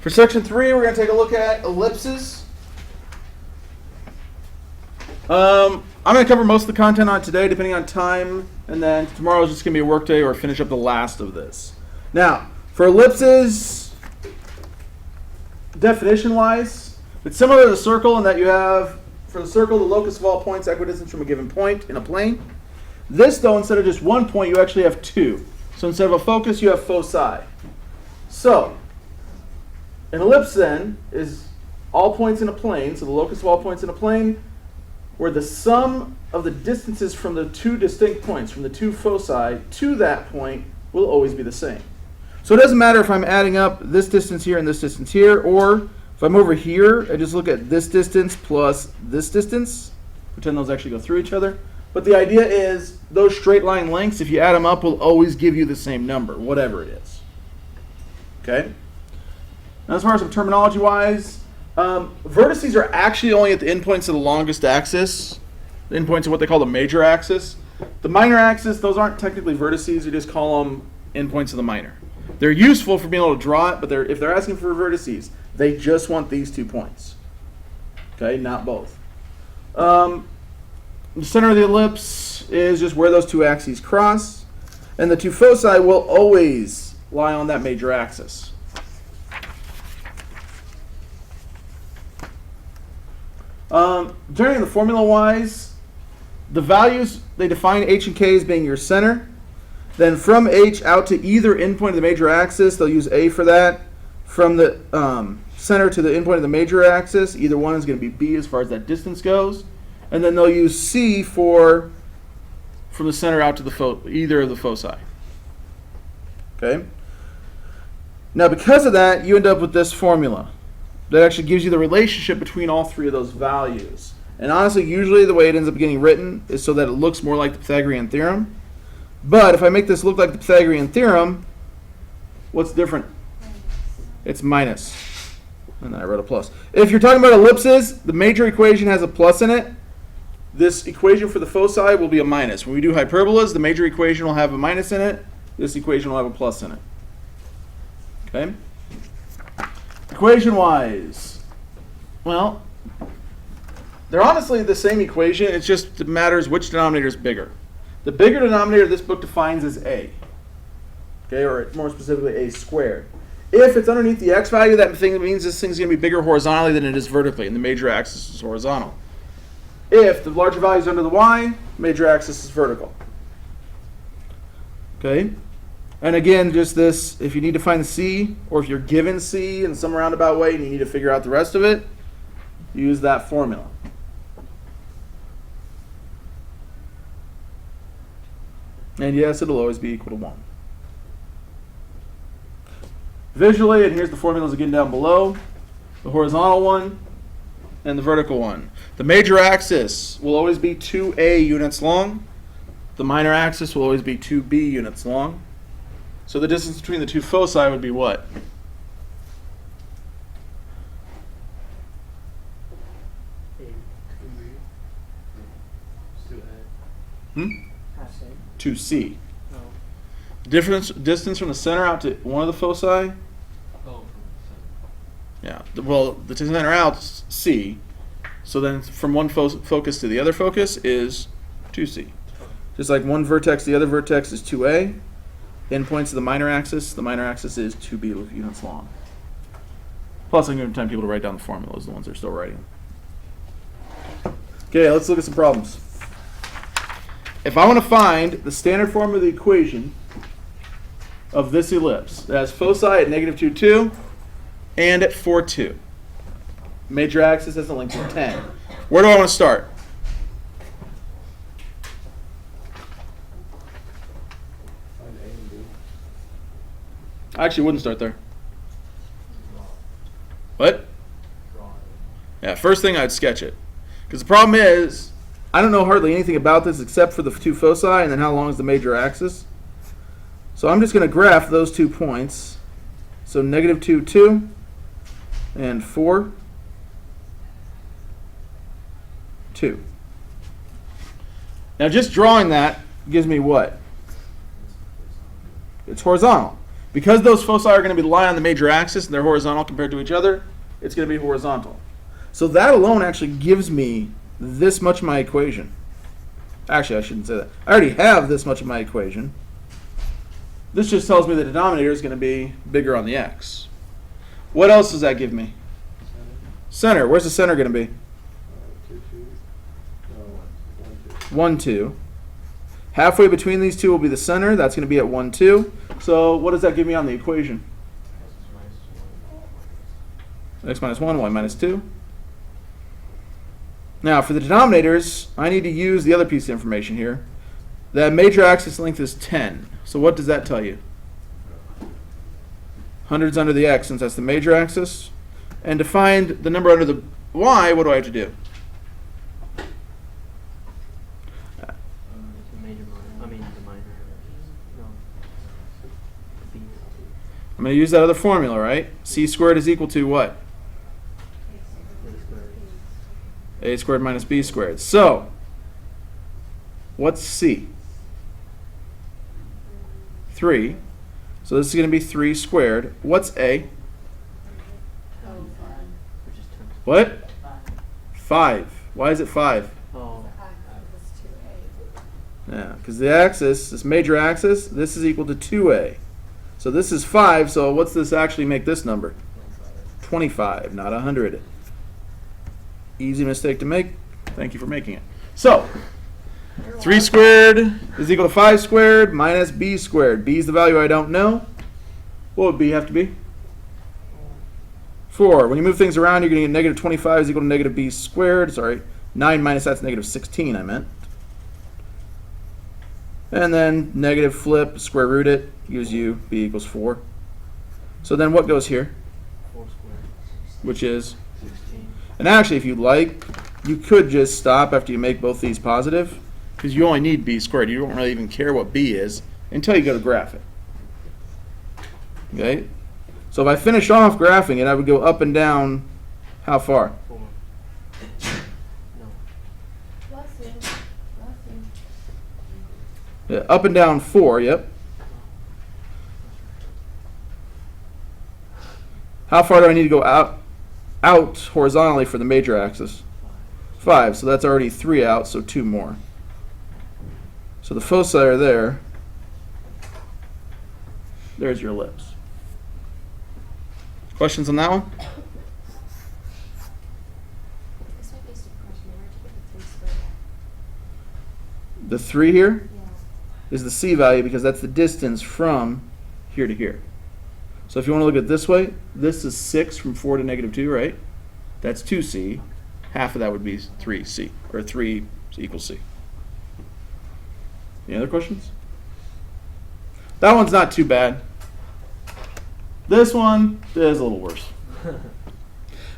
For section 3, we're going to take a look at ellipses. I'm going to cover most of the content on today, depending on time, and then tomorrow is just going to be a work day or finish up the last of this. Now, for ellipses, definition-wise, it's similar to the circle in that you have, for the circle, the locus of all points, equidistance from a given point in a plane. This, though, instead of just one point, you actually have two. So instead of a focus, you have foci. So, an ellipse, then, is all points in a plane, so the locus of all points in a plane, where the sum of the distances from the two distinct points, from the two foci to that point, will always be the same. So it doesn't matter if I'm adding up this distance here and this distance here, or if I'm over here, I just look at this distance plus this distance, pretend those actually go through each other. But the idea is those straight line lengths, if you add them up, will always give you the same number, whatever it is. Okay? Now, as far as some terminology-wise, vertices are actually only at the endpoints of the longest axis, the endpoints of what they call the major axis. The minor axis, those aren't technically vertices, you just call them endpoints of the minor. They're useful for being able to draw it, but if they're asking for vertices, they just want these 2 points. Okay, not both. The center of the ellipse is just where those 2 axes cross, and the 2 foci will always lie on that major axis. During the formula-wise, the values, they define h and k as being your center. Then from h out to either endpoint of the major axis, they'll use a for that. From the center to the endpoint of the major axis, either one is going to be b as far as that distance goes. And then they'll use c for from the center out to either of the foci. Okay? Now, because of that, you end up with this formula that actually gives you the relationship between all 3 of those values. And honestly, usually the way it ends up getting written is so that it looks more like the Pythagorean theorem. But if I make this look like the Pythagorean theorem, what's different? It's minus. And then I wrote a plus. If you're talking about ellipses, the major equation has a plus in it. This equation for the foci will be a minus. When we do hyperbolas, the major equation will have a minus in it. This equation will have a plus in it. Okay? Equation-wise, well, they're honestly the same equation. It just matters which denominator is bigger. The bigger denominator this book defines is a, okay, or more specifically a squared. If it's underneath the x value, that means this thing's going to be bigger horizontally than it is vertically, and the major axis is horizontal. If the larger value is under the y, major axis is vertical. Okay? And again, just this, if you need to find c, or if you're given c in some roundabout way and you need to figure out the rest of it, use that formula. And yes, it'll always be equal to 1. Visually, and here's the formulas again down below, the horizontal one and the vertical one. The major axis will always be 2a units long. The minor axis will always be 2b units long. So the distance between the 2 foci would be what? Hmm? 2c. No. Distance from the center out to one of the foci? Oh. Yeah. Well, the center out is c. So then from one focus to the other focus is 2c. Just like one vertex to the other vertex is 2a. Endpoints of the minor axis is 2b units long. Plus, I'm giving time people to write down the formulas, the ones they're still writing. Okay, let's look at some problems. If I want to find the standard form of the equation of this ellipse, that has foci at -2, 2 and at 4, 2. Major axis has a length of 10. Where do I want to start? I actually wouldn't start there. What? Yeah, first thing I'd sketch it. Because the problem is, I don't know hardly anything about this except for the 2 foci and then how long is the major axis. So I'm just going to graph those 2 points. So -2, 2 and 4, 2. Now just drawing that gives me what? It's horizontal. Because those foci are going to lie on the major axis and they're horizontal compared to each other, it's going to be horizontal. So that alone actually gives me this much of my equation. Actually, I shouldn't say that. I already have this much of my equation. This just tells me the denominator is going to be bigger on the x. What else does that give me? Center. Where's the center going to be? 1, 2. Halfway between these two will be the center. That's going to be at 1, 2. So what does that give me on the equation? X minus 1, y minus 2. Now, for the denominators, I need to use the other piece of information here. That major axis length is 10. So what does that tell you? Hundreds under the x, since that's the major axis. And to find the number under the y, what do I have to do? I'm going to use that other formula, right? C squared is equal to what? A squared minus B squared. So, what's C? 3. So this is going to be 3 squared. What's A? What? 5. Why is it 5? Yeah, because the axis, this major axis, this is equal to 2A. So this is 5, so what's this actually make this number? 25, not 100. Easy mistake to make. Thank you for making it. So, 3 squared is equal to 5 squared minus b squared. B is the value I don't know. What would b have to be? 4. When you move things around, you're going to get negative 25 is equal to negative b squared. Sorry, 9 minus that's negative 16, I meant. And then negative flip, square root it, gives you b equals 4. So then what goes here? 4 squared. Which is? 16. And actually, if you'd like, you could just stop after you make both these positive, because you only need b squared. You don't really even care what b is until you go to graph it. Okay? So if I finish off graphing it, I would go up and down how far? 4. No. Yeah, up and down 4, yep. How far do I need to go out horizontally for the major axis? 5, so that's already 3 out, so 2 more. So the foci are there. There's your ellipse. Questions on that one? This might be a stupid question, but where'd you get the 3 squared at? The 3 here Yeah. is the c value because that's the distance from here to here. So if you want to look at it this way, this is 6 from 4 to negative 2, right? That's 2c. Half of that would be 3c, or 3 equals c. Any other questions? That one's not too bad. This one is a little worse.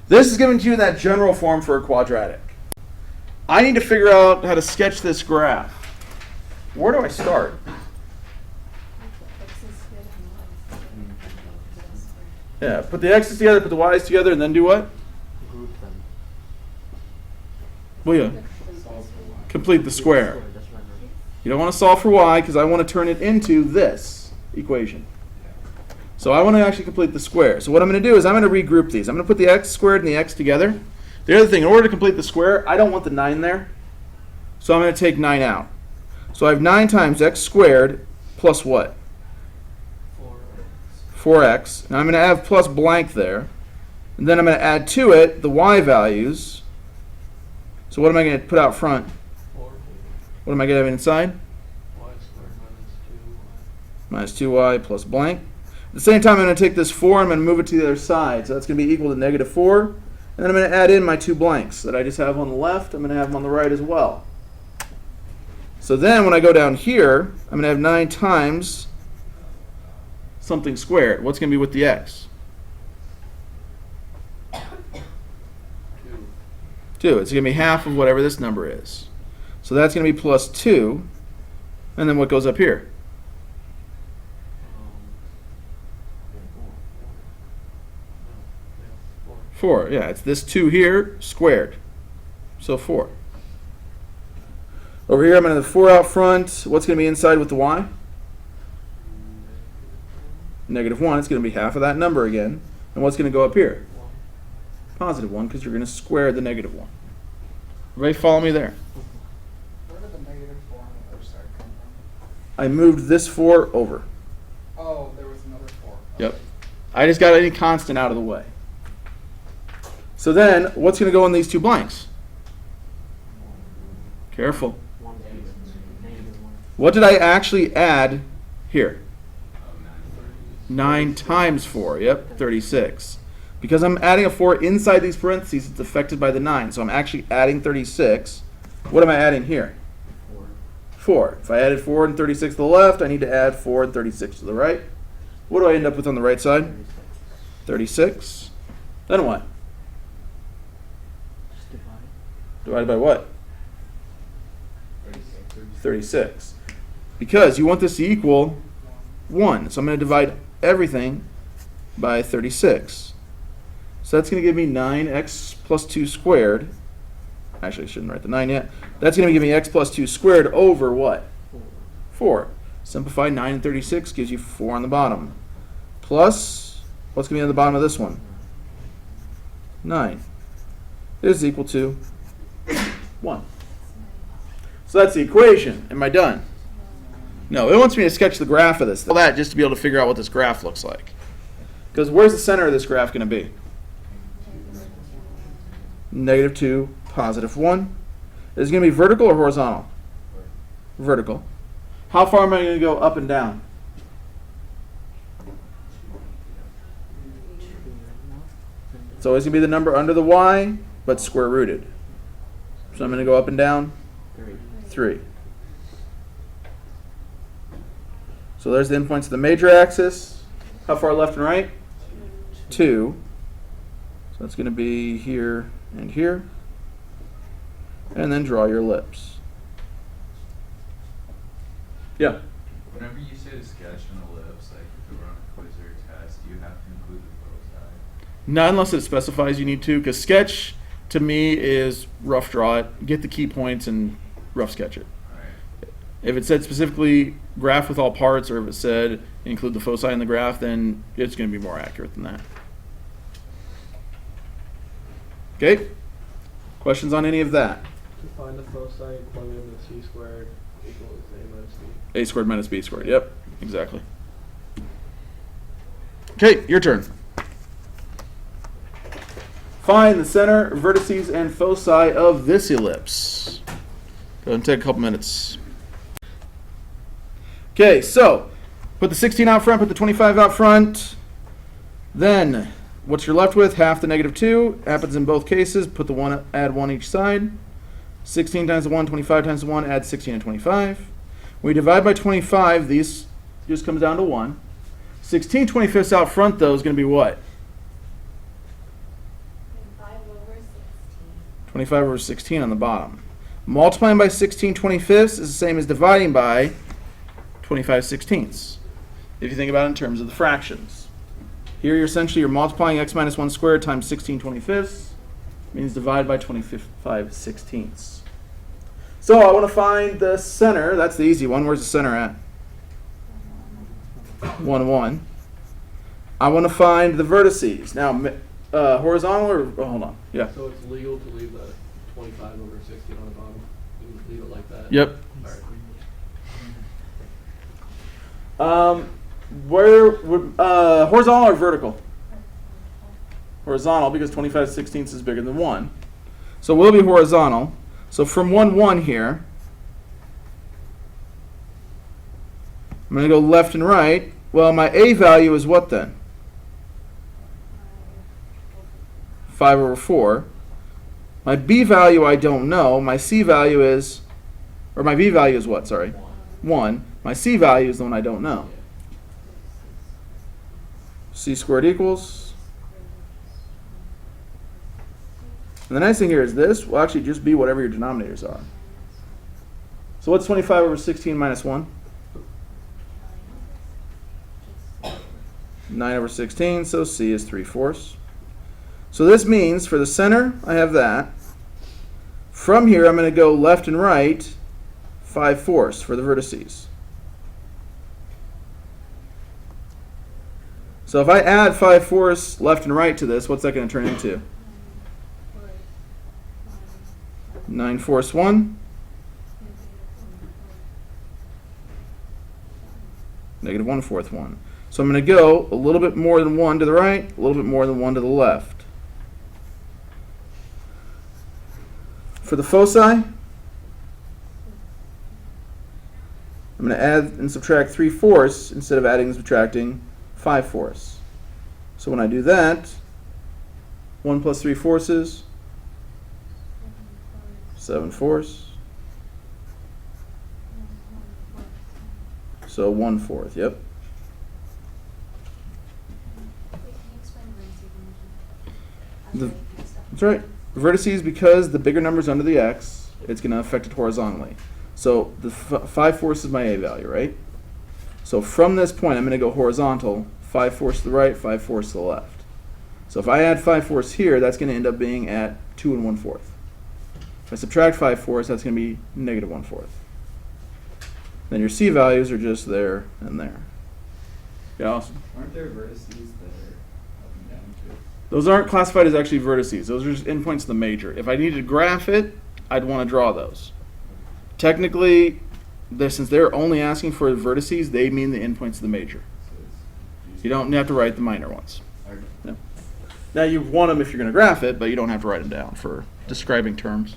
This is given to you in that general form for a quadratic. I need to figure out how to sketch this graph. Where do I start? X is squared and y is squared. Yeah, put the x's together, put the y's together, and then do what? Group them. Well, yeah, complete the square. That's right. You don't want to solve for y because I want to turn it into this equation. So I want to actually complete the square. So what I'm going to do is I'm going to regroup these. I'm going to put the x squared and the x together. The other thing, in order to complete the square, I don't want the 9 there. So I'm going to take 9 out. So I have 9 times x squared plus what? 4x. Now I'm going to have plus blank there. And then I'm going to add to it the y values. So what am I going to put out front? 4. What am I going to have inside? Y squared Minus 2y plus blank. At the same time, I'm going to take this 4 and I'm going to move it to the other side. So that's going to be equal to negative 4. And then I'm going to add in my 2 blanks that I just have on the left. I'm going to have them on the right as well. So then when I go down here, I'm going to have 9 times something squared. What's going to be with the x? 2. It's going to be half of whatever this number is. So that's going to be plus 2. And then what goes up here? 4. Yeah, it's this 2 here squared. So 4. Over here, I'm going to have 4 out front. What's going to be inside with the y? negative 1, it's going to be half of that number again. And what's going to go up here? 1. Positive 1, because you're going to square the negative 1. Everybody follow me there? Where did the negative 4 on the other side come from? I moved this 4 over. Oh, there was another 4. Yep. I just got any constant out of the way. So then, what's going to go in these two blanks? Careful. 1 negative 1. What did I actually add here? 9 times 4. Yep, 36. Because I'm adding a 4 inside these parentheses, it's affected by the 9. So I'm actually adding 36. What am I adding here? 4. 4. If I added 4 and 36 to the left, I need to add 4 and 36 to the right. What do I end up with on the right side? 36. Then what? Just divide. Divided by what? 36. Because you want this to equal 1. So I'm going to divide everything by 36. So that's going to give me 9x plus 2 squared. Actually, I shouldn't write the 9 yet. That's going to give me x plus 2 squared over what? 4. Simplify 9 and 36 gives you 4 on the bottom. Plus, what's going to be on the bottom of this one? 9. This is equal to 1. So that's the equation. Am I done? No, it wants me to sketch the graph of this. All that just to be able to figure out what this graph looks like. Because where's the center of this graph going to be? Negative 2, positive 1. Is it going to be vertical or horizontal? Vertical. How far am I going to go up and down? It's always going to be the number under the y, but square rooted. So I'm going to go up and down 3. So there's the endpoints of the major axis. How far left and right? 2. So that's going to be here and here. And then draw your ellipse. Yeah? Whenever you say to sketch an ellipse, like if we're on a quiz or a test, do you have to include the foci? Not unless it specifies you need to, because sketch to me is rough draw it, get the key points, and rough sketch it. Alright. If it said specifically graph with all parts, or if it said include the foci in the graph, then it's going to be more accurate than that. Okay? Questions on any of that? To find the foci, plug in the c squared equals a minus b. A squared minus b squared. Yep, exactly. Okay, your turn. Find the center, vertices, and foci of this ellipse. Go ahead and take a couple minutes. Okay, so put the 16 out front, put the 25 out front. Then, what you're left with, half the negative 2. Happens in both cases. Put the 1, add 1 each side. 16 times the 1, 25 times the 1, add 16 and 25. When we divide by 25, these just comes down to 1. 16 25ths out front, though, is going to be what? 25 over 16 on the bottom. Multiplying by 16 25ths is the same as dividing by 25 sixteenths, if you think about it in terms of the fractions. Here you're multiplying x minus 1 squared times 16 25ths, means divide by 25 sixteenths. So I want to find the center. That's the easy one. Where's the center at? 1, 1. I want to find the vertices. Now, horizontal or, oh, hold on. Yeah. So it's legal to leave the 25 over 16 on the bottom? You can leave it like that? Yep. Alright. Where would, horizontal or vertical? Horizontal, because 25 sixteenths is bigger than 1. So we'll be horizontal. So from 1, 1 here, I'm going to go left and right. Well, my A value is what then? 5 over 4. My B value I don't know. My C value is, or my B value is what, sorry? 1. My C value is the one I don't know. C squared equals. And the nice thing here is this will actually just be whatever your denominators are. So what's 25 over 16 minus 1? 9 over 16, so C is 3/4. So this means for the center, I have that. From here, I'm going to go left and right 5/4 for the vertices. So if I add 5/4 left and right to this, what's that going to turn into? 9/4 1, negative 1/4 1. So I'm going to go a little bit more than 1 to the right, a little bit more than 1 to the left. For the foci, I'm going to add and subtract 3/4 instead of adding and subtracting 5/4. So when I do that, 1 plus 3/4 is 7/4. So 1/4, yep. Wait, can you explain vertices The- energy? That's right. Vertices, because the bigger number's under the x, it's going to affect it horizontally. So the 5/4 is my a value, right? So from this point, I'm going to go horizontal, 5/4 to the right, 5/4 to the left. So if I add 5/4 here, that's going to end up being at 2 1/4. If I subtract 5/4, that's going to be negative 1/4. Then your c values are just there and there. Yeah, awesome. Aren't there vertices that are up and down too? Those aren't classified as actually vertices. Those are just endpoints of the major. If I needed to graph it, I'd want to draw those. Technically, since they're only asking for vertices, they mean the endpoints of the major. So it's You don't have to write the minor ones. Okay. No. Now you want them if you're going to graph it, but you don't have to write them down for describing terms.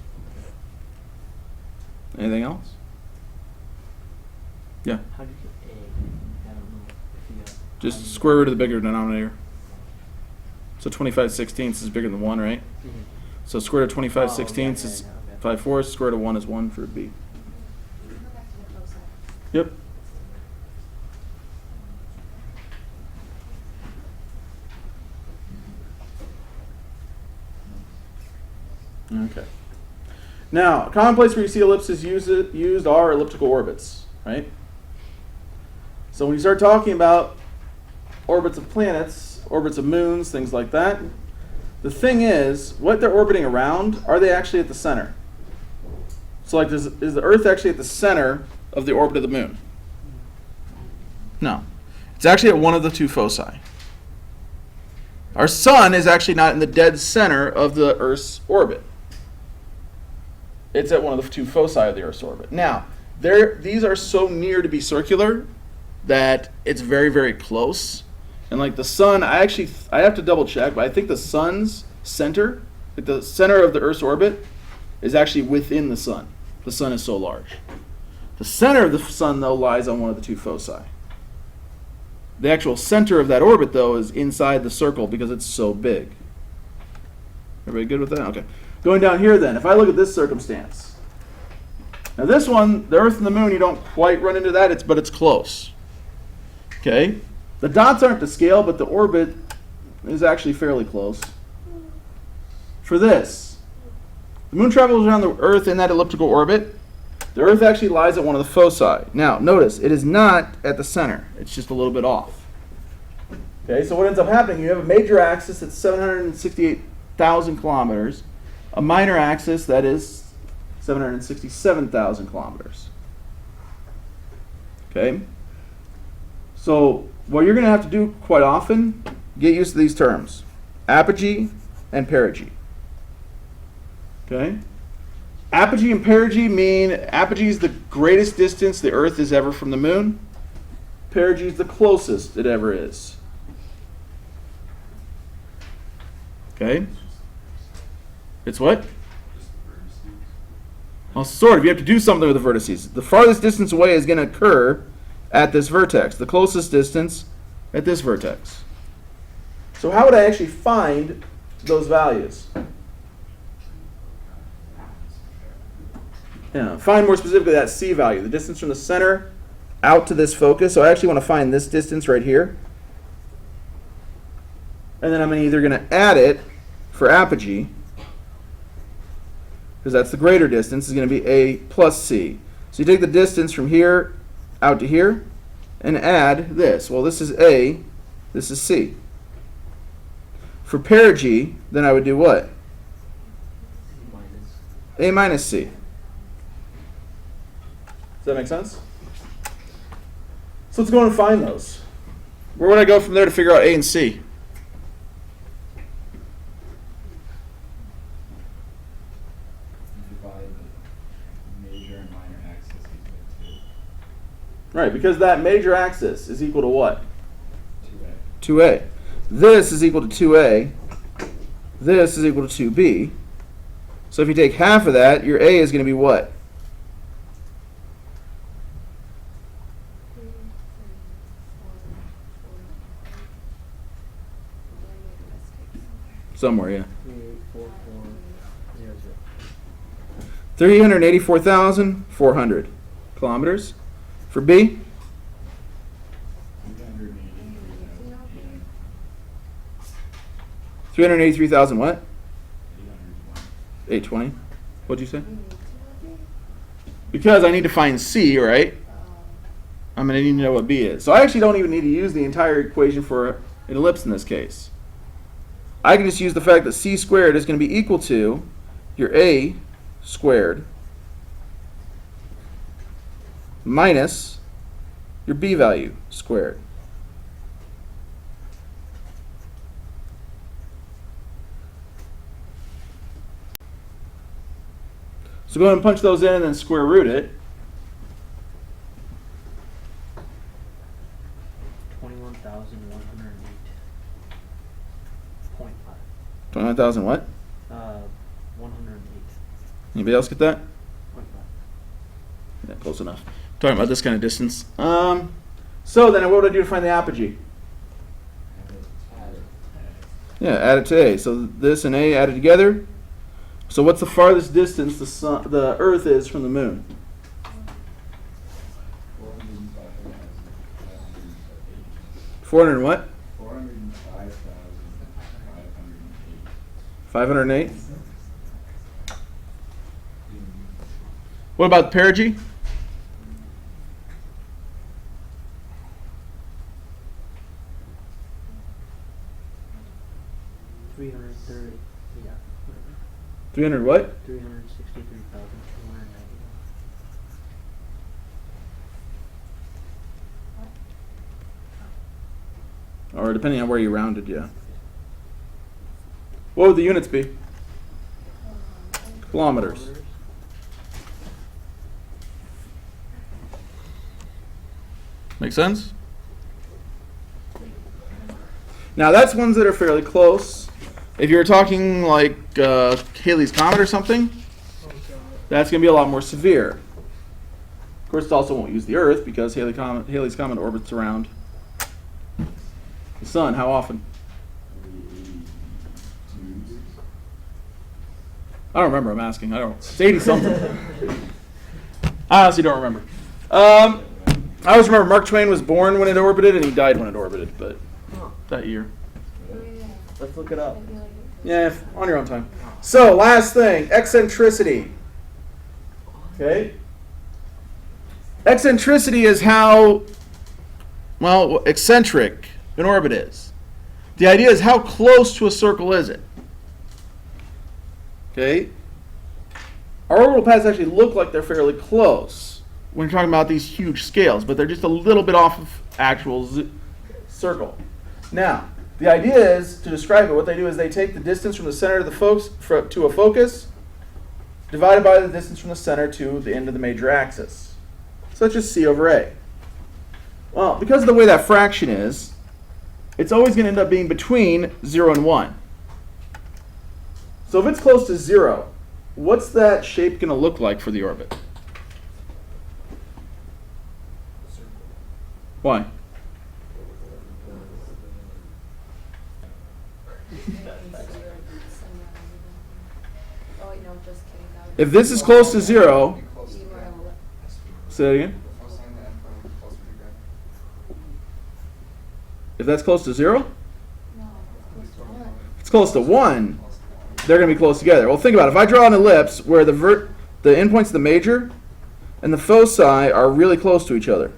Anything else? Yeah. How do you get A? I don't know. If you got Just square root of the bigger denominator. So 25/16 is bigger than 1, right? Mhm. So square root of 25/16 Oh, is yeah, 5/4. Square root of 1 is 1 for B. Can you go back to the foci? Yep. Okay. Now, a common place where you see ellipses used are elliptical orbits, right? So when you start talking about orbits of planets, orbits of moons, things like that, the thing is, what they're orbiting around, are they actually at the center? So like, is the Earth actually at the center of the orbit of the moon? No. It's actually at one of the two foci. Our sun is actually not in the dead center of the Earth's orbit. It's at one of the two foci of the Earth's orbit. Now, these are so near to be circular that it's very, very close. And like the sun, I have to double check, but I think the sun's center, like the center of the Earth's orbit, is actually within the sun. The sun is so large. The center of the sun, though, lies on one of the two foci. The actual center of that orbit, though, is inside the circle because it's so big. Everybody good with that? Okay. Going down here then, if I look at this circumstance. Now this one, the Earth and the Moon, you don't quite run into that, but it's close. Okay? The dots aren't to scale, but the orbit is actually fairly close. For this, the Moon travels around the Earth in that elliptical orbit. The Earth actually lies at one of the foci. Now, notice, it is not at the center. It's just a little bit off. Okay, so what ends up happening, you have a major axis that's 768,000 kilometers, a minor axis that is 767,000 kilometers. Okay? So, what you're going to have to do quite often, get used to these terms. Apogee and perigee. Okay? Apogee and perigee mean apogee is the greatest distance the Earth is ever from the Moon. Perigee is the closest it ever is. Okay? It's what? Just the vertices. Well, sort of. You have to do something with the vertices. The farthest distance away is going to occur at this vertex. The closest distance at this vertex. So how would I actually find those values? Yeah, find more specifically that C value, the distance from the center out to this focus. So I actually want to find this distance right here. And then I'm either going to add it for apogee, because that's the greater distance, is going to be A plus C. So you take the distance from here out to here and add this. Well, this is A, this is C. For perigee, then I would do what? C minus. A minus C. Does that make sense? So let's go and find those. Where would I go from there to figure out A and C? Divide the major and minor axis equal Right, because that major axis is equal to what? to 2a. 2a. This is equal to 2a. This is equal to 2b. So if you take half of that, your A is going to be what? Somewhere, yeah. 384400. 384,400 kilometers. For B? 383,000 what? 820. What'd you say? Because I need to find C, right? I'm going to need to know what B is. So I actually don't even need to use the entire equation for an ellipse in this case. I can just use the fact that C squared is going to be equal to your A squared minus your B value squared. So go ahead and punch those in and then square root it. 21,108.5. 29,000 what? 108.5. Anybody else get that? Yeah, close enough. Talking about this kind of distance. So then what would I do to find the apogee? Yeah, add it to A. So this and A added together. So what's the farthest distance the Earth is from the Moon? 400 and what? 508. What about the perigee? $330. Yeah. Whatever. 300 what? 363,291. Or depending on where you rounded, yeah. What would the units be? Kilometers. Make sense? Now that's ones that are fairly close. If you're talking like Halley's Comet or something, that's going to be a lot more severe. Of course, it also won't use the Earth because Halley's Comet orbits around the Sun. How often? I don't remember. I'm asking. I don't. It's 80 something. I honestly don't remember. I always remember Mark Twain was born when it orbited and he died when it orbited, but that year. Let's look it up. Yeah, on your own time. So, last thing, eccentricity. Okay? Eccentricity is how, well, eccentric an orbit is. The idea is how close to a circle is it? Okay? Our orbital paths actually look like they're fairly close when you're talking about these huge scales, but they're just a little bit off of actual circle. Now, the idea is, to describe it, what they do is they take the distance from the center of the to a focus, divided by the distance from the center to the end of the major axis. So that's just C over A. Well, because of the way that fraction is, it's always going to end up being between 0 and 1. So if it's close to 0, what's that shape going to look like for the orbit? Why? If this is close to 0, say that again. If that's close to 0? If it's close to 1, they're going to be close together. Well, think about it. If I draw an ellipse where the endpoints of the major and the foci are really close to each other,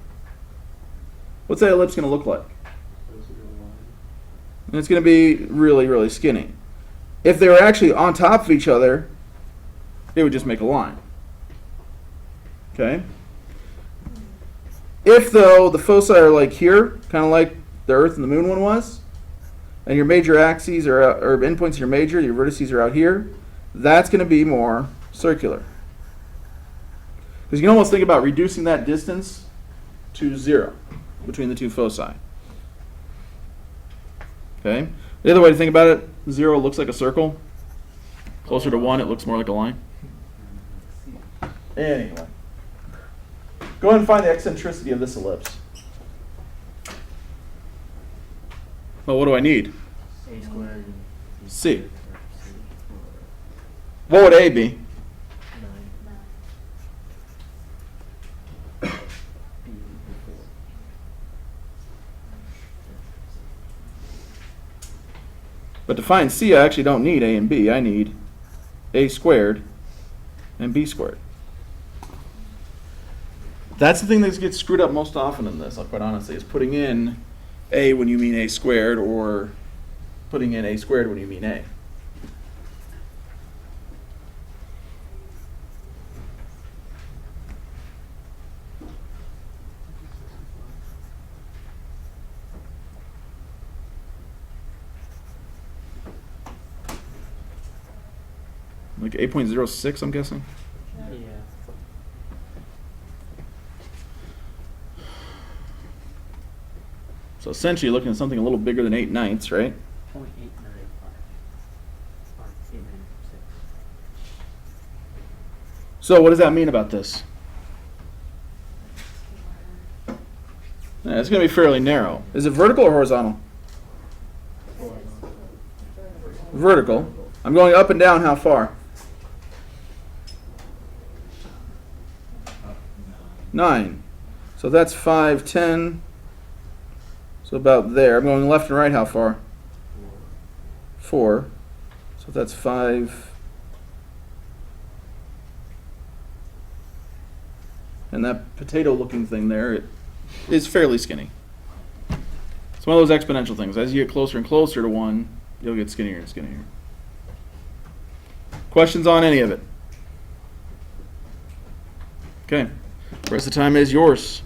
what's that ellipse going to look like? And it's going to be really, really skinny. If they were actually on top of each other, it would just make a line. Okay? If, though, the foci are like here, kind of like the Earth and the Moon one was, and your major axes are or endpoints of your major, your vertices are out here, that's going to be more circular. Because you can almost think about reducing that distance to 0 between the two foci. Okay? The other way to think about it, 0 looks like a circle. Closer to 1, it looks more like a line. Anyway. Go ahead and find the eccentricity of this ellipse. Well, what do I need? A squared and B C. squared, or C, What would A be? 9. B equals 4. But to find C, I actually don't need A and B. I need A squared and B squared. That's the thing that gets screwed up most often in this, quite honestly, is putting in A when you mean A squared or putting in A squared when you mean A. Like 8.06, I'm guessing. Yeah. So essentially, you're looking at something a little bigger than 8/9, right? 0.895. Or 896. So what does that mean about this? It's going to be fairly narrow. Is it vertical or horizontal? Vertical. I'm going up and down how far? 9. So that's 5, 10. So about there. I'm going left and right how far? 4. So that's 5. And that potato looking thing there, it is fairly skinny. It's one of those exponential things. As you get closer and closer to 1, you'll get skinnier and skinnier. Questions on any of it? Okay. The rest of the time is yours.